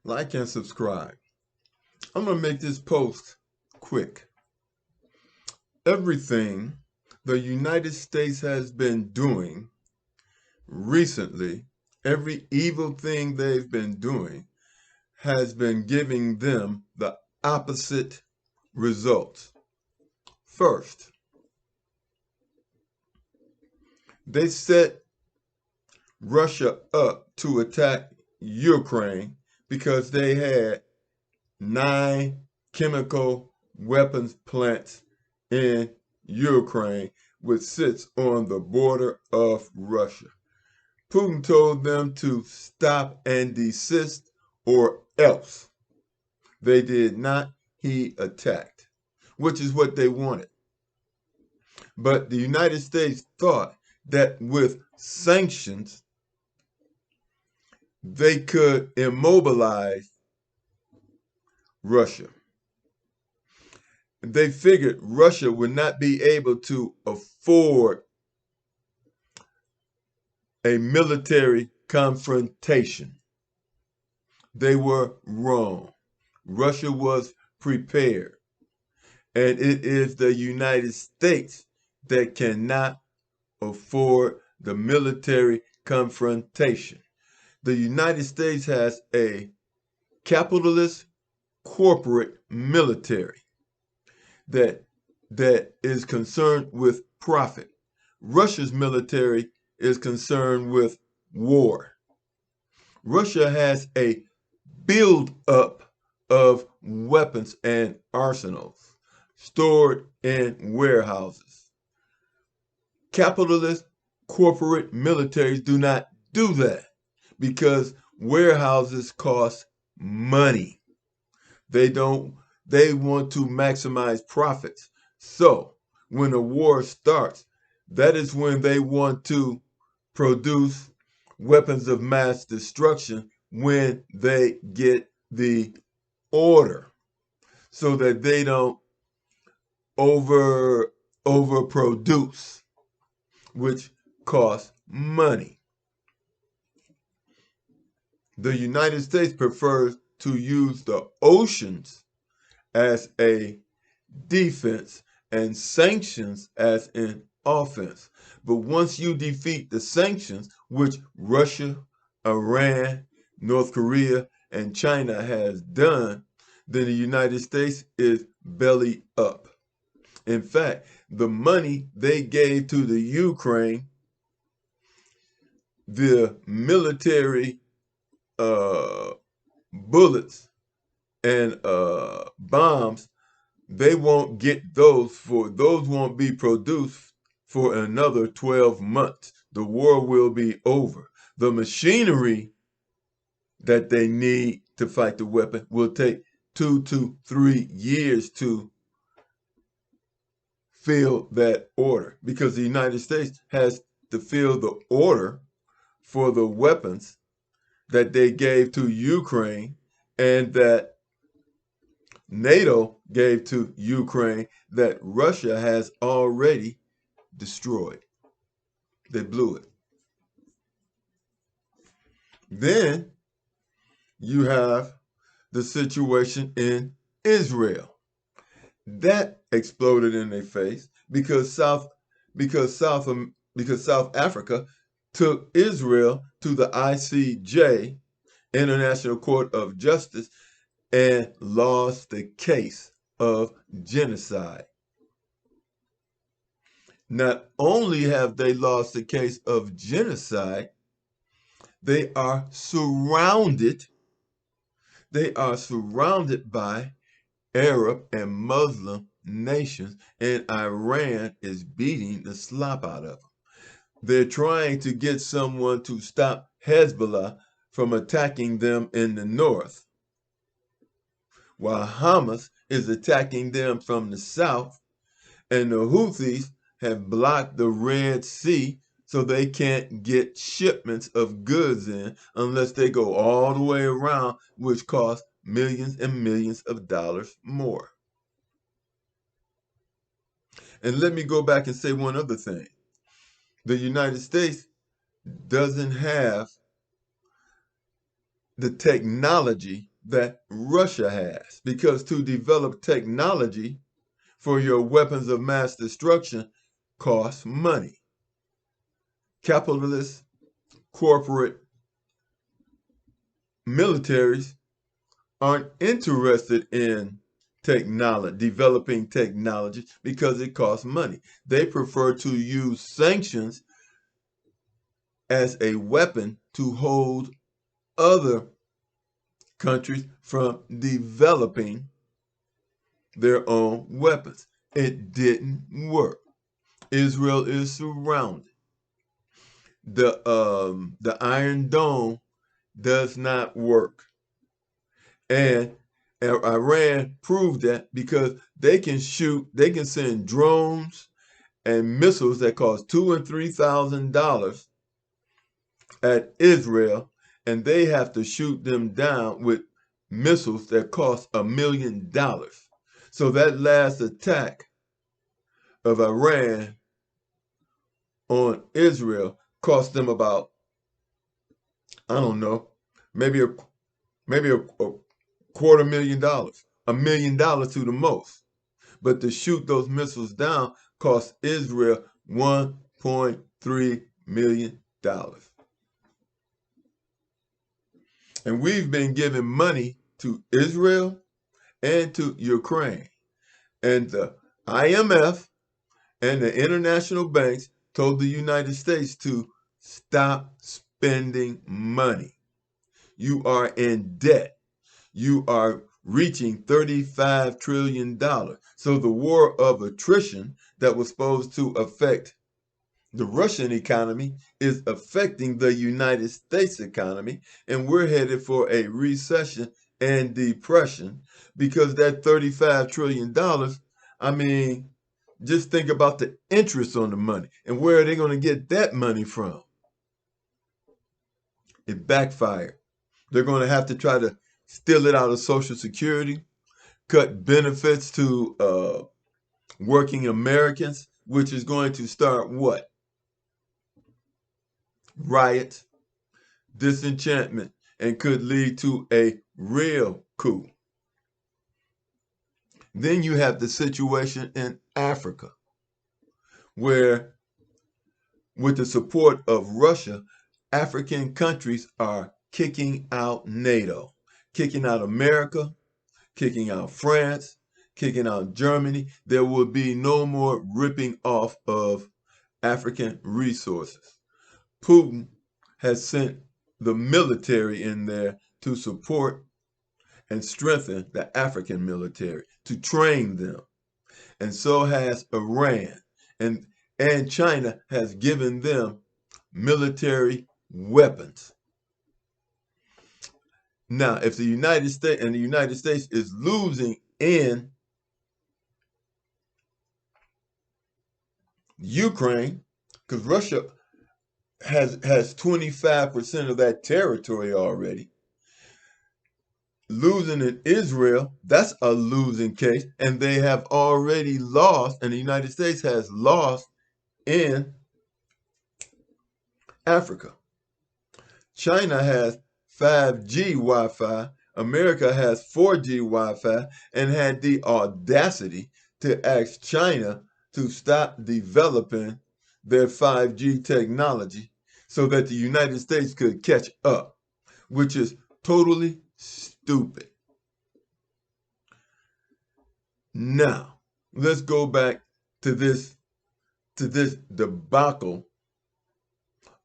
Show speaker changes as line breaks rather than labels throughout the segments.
like and subscribe. I'm going to make this post quick. Everything the United States has been doing recently, every evil thing they've been doing, has been giving them the opposite results. First, they set Russia up to attack Ukraine because they had 9 chemical weapons plants in Ukraine, which sits on the border of Russia. Putin told them to stop and desist or else. They did not. He attacked, which is what they wanted. But the United States thought that with sanctions, they could immobilize Russia. They figured Russia would not be able to afford a military confrontation. They were wrong. Russia was prepared. And it is the United States that cannot afford the military confrontation. The United States has a capitalist corporate military that is concerned with profit. Russia's military is concerned with war. Russia has a build-up of weapons and arsenals stored in warehouses. Capitalist corporate militaries do not do that because warehouses cost money. They want to maximize profits. So when a war starts, that is when they want to produce weapons of mass destruction when they get the order, so that they don't overproduce, which costs money. The United States prefers to use the oceans as a defense and sanctions as an offense. But once you defeat the sanctions, which Russia, Iran, North Korea, and China has done, then the United States is belly up. In fact, the money they gave to the Ukraine, the military bullets and bombs, they won't get those won't be produced for another 12 months. The war will be over. The machinery that they need to fight the weapon will take 2 to 3 years to fill that order, because the United States has to fill the order for the weapons that they gave to Ukraine and that NATO gave to Ukraine that Russia has already destroyed. They blew it. Then you have the situation in Israel. That exploded in their face because South Africa took Israel to the ICJ, International Court of Justice, and lost the case of genocide. Not only have they lost the case of genocide, they are surrounded by Arab and Muslim nations, and Iran is beating the slop out of them. They're trying to get someone to stop Hezbollah from attacking them in the north, while Hamas is attacking them from the south, and the Houthis have blocked the Red Sea so they can't get shipments of goods in unless they go all the way around, which costs millions and millions of dollars more. And let me go back and say one other thing. The United States doesn't have the technology that Russia has. Because to develop technology for your weapons of mass destruction costs money. Capitalist corporate militaries aren't interested in developing technology because it costs money. They prefer to use sanctions as a weapon to hold other countries from developing their own weapons. It didn't work. Israel is surrounded. The Iron Dome does not work. And Iran proved that because they can send drones and missiles that cost $2,000 and $3,000 at Israel, and they have to shoot them down with missiles that cost $1 million. So that last attack of Iran on Israel cost them about, I don't know, maybe a $250,000, $1 million to the most. But to shoot those missiles down cost Israel $1.3 million. And we've been giving money to Israel and to Ukraine. And the IMF and the international banks told the United States to stop spending money. You are in debt. You are reaching $35 trillion. So the war of attrition that was supposed to affect the Russian economy is affecting the United States economy, and we're headed for a recession and depression because that $35 trillion, I mean, just think about the interest on the money and where are they going to get that money from? It backfired. They're going to have to try to steal it out of Social Security, cut benefits to working Americans, which is going to start what? Riots, disenchantment, and could lead to a real coup. Then you have the situation in Africa, where with the support of Russia, African countries are kicking out NATO, kicking out America, kicking out France, kicking out Germany. There will be no more ripping off of African resources. Putin has sent the military in there to support and strengthen the African military, to train them. And so has Iran. And China has given them military weapons. Now, if the United States is losing in Ukraine, because Russia has 25% of that territory already. Losing in Israel, that's a losing case, and they have already lost, and the United States has lost in Africa. China has 5G Wi-Fi, America has 4G Wi-Fi, and had the audacity to ask China to stop developing their 5G technology so that the United States could catch up, which is totally stupid. Now, let's go back to this debacle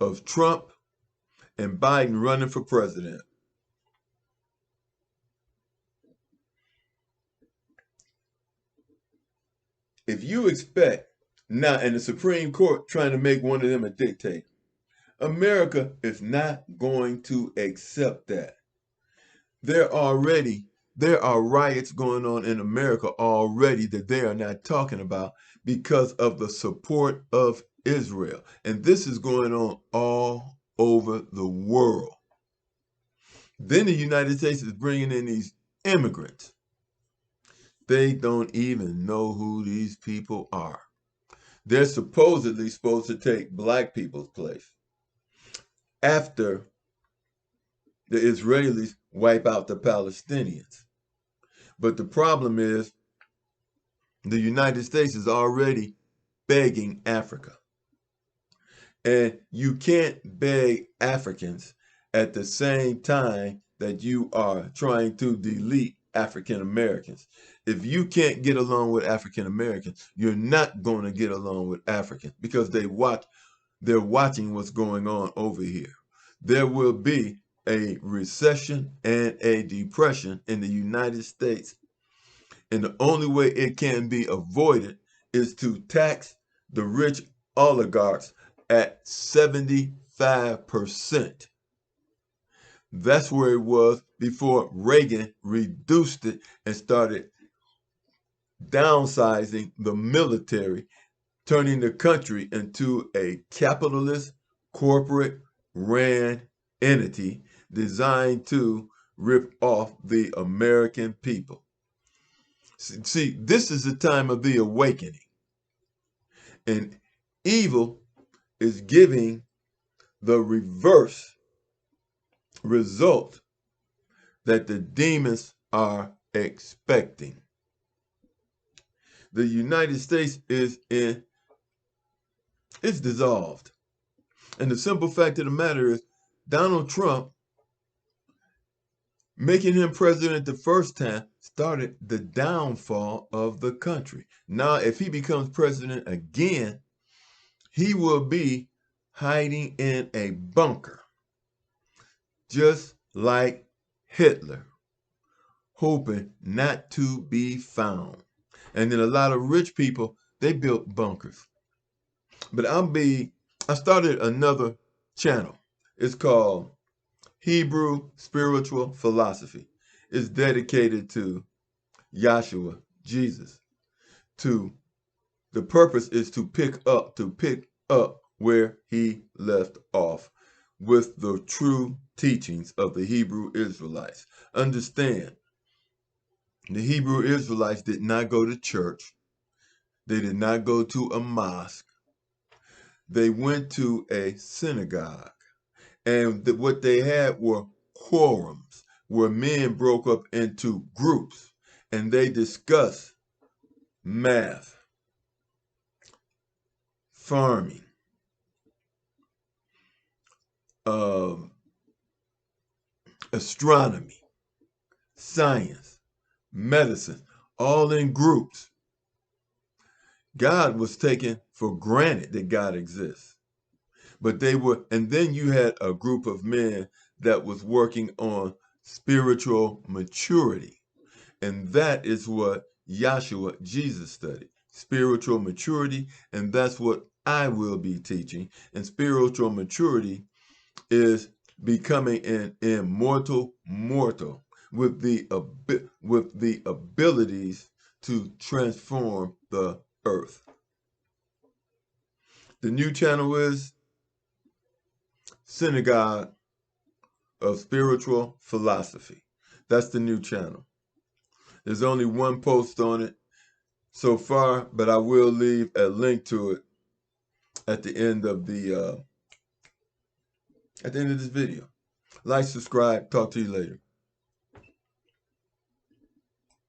of Trump and Biden running for president. If you expect now, and the Supreme Court trying to make one of them a dictator, America is not going to accept that. There are riots going on in America already that they are not talking about because of the support of Israel. And this is going on all over the world. Then the United States is bringing in these immigrants. They don't even know who these people are. They're supposedly supposed to take black people's place after the Israelis wipe out the Palestinians. But the problem is the United States is already begging Africa. And you can't beg Africans at the same time that you are trying to delete African Americans. If you can't get along with African Americans, you're not going to get along with Africans because they're watching what's going on over here. There will be a recession and a depression in the United States. And the only way it can be avoided is to tax the rich oligarchs at 75%. That's where it was before Reagan reduced it and started downsizing the military, turning the country into a capitalist, corporate ran entity designed to rip off the American people. See, this is the time of the awakening. And evil is giving the reverse result that the demons are expecting. The United States is dissolved. And the simple fact of the matter is Donald Trump, making him president the first time, started the downfall of the country. Now, if he becomes president again, he will be hiding in a bunker, just like Hitler, hoping not to be found. And then a lot of rich people, they built bunkers. But I started another channel. It's called Hebrew Spiritual Philosophy. It's dedicated to Yahshua, Jesus. The purpose is to pick up where he left off with the true teachings of the Hebrew Israelites. Understand, the Hebrew Israelites did not go to church. They did not go to a mosque. They went to a synagogue. And what they had were quorums, where men broke up into groups and they discussed math, farming, astronomy, science, medicine, all in groups. God was taken for granted that God exists. But and then you had a group of men that was working on spiritual maturity. And that is what Yahshua, Jesus, studied. Spiritual maturity, and that's what I will be teaching. And spiritual maturity is becoming an immortal mortal with the abilities to transform the earth. The new channel is Synagogue of Spiritual Philosophy. That's the new channel. There's only one post on it so far, but I will leave a link to it at the end of this video. Like, subscribe, talk to you later.